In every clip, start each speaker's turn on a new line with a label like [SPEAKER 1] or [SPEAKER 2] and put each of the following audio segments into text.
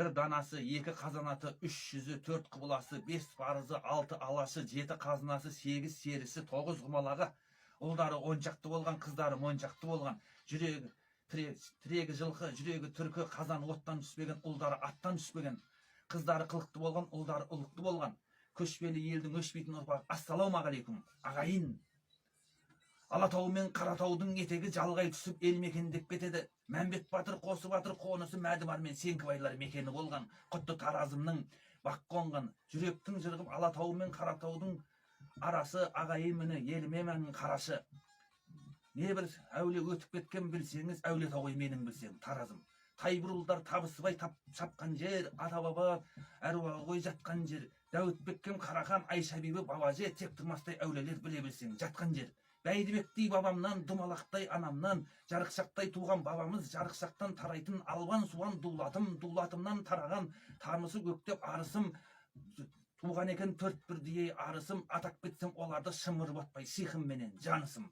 [SPEAKER 1] Bir danası, 2 kazanatı, 3 yüzü, 4 kıbılası, 5 farızı, 6 alaşı, 7 kazanası, 8 serisi, 9 kumalağı, uldары onçaktı bolgan, kızdары monçaktı bolgan, jüregi tiregi жылқы, жүрегі түркі, қазан оттан түспеген, ұлдары аттан түспеген, қыздары қылықты болған, ұлдары ұлықты болған, көшпелі елдің өшпейтін ұрпағы. Ассалаумағалейкум, ағайын. Алатау мен Қаратаудың етегі жалғай түсіп ел мекендеп кетеді. Мәмбет батыр, Қосы батыр қонысы Мәдімар мен Сеңкібайлар мекені болған. Құтты Таразымның бақ қонған, жүректің жырғып Алатау мен Қаратаудың арасы, ағайын мені еліме мәнің қарашы. Не бір әуле өтіп кеткен білсеңіз, Әулиетауы менің білсең, Таразым. Тайбұрылдар табысыбай шапқан жер, ата-баба әруағы қой жатқан жер. Дәуітбеккем Қарахан, Айша-бибі бабаже, тек тұрмастай әулелер біле білсең, жатқан жер. Бәйдібектей бабамнан, Думалақтай анамнан, Жарықшақтай туған бабамыз, Жарықшақтан тарайтын албан суан дулатым, дулатымнан тараған, тармысы көктеп арысым, туған екен 4-1 дие арысым, атап кетсем оларды шымыр батпай, сихым менен жанысым.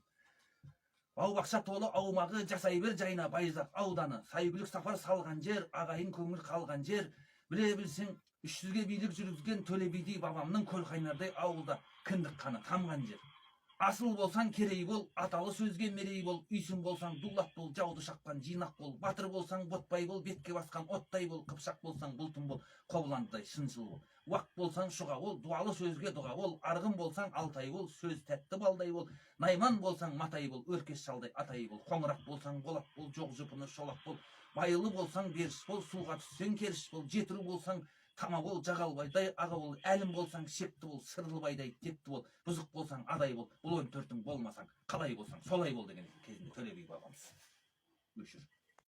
[SPEAKER 1] Бау-бақша толы аумағы, жасай бер жайна Байзақ ауданы, сайгүлік сапар салған жер, ағайын көңіл қалған жер. Біле білсең, 300-ге билік жүргізген Төле биді бабамның Көлқайнардай ауылда кіндік қаны тамған жер. Асыл болсаң керей бол, аталы сөзге мерей бол, үйсін болсаң дулат бол, жауды шаққан жинақ бол, батыр болсаң ботбай бол, бетке басқан оттай бол, қыпшақ болсаң бұлтын бол, қобыландыдай шыншыл бол. Уақ болсаң шұға бол, дуалы сөзге дұға бол, арғын болсаң алтай бол, сөз тәтті балдай бол, найман болсаң матай бол, өркеш шалдай атай бол, қоңырақ болсаң болат бол, жоқ жұпыны шолақ бол, байлы болсаң беріш бол, суға түссең керіш бол, жетіру болсаң тама бол, жағалбайдай аға бол, әлім болсаң шекті бол, сырлыбайдай текті бол, бұзық болсаң адай бол, бұл өн төртің болмасаң қалай болсаң солай бол деген кезінде Төле би бабамыз. Өшір.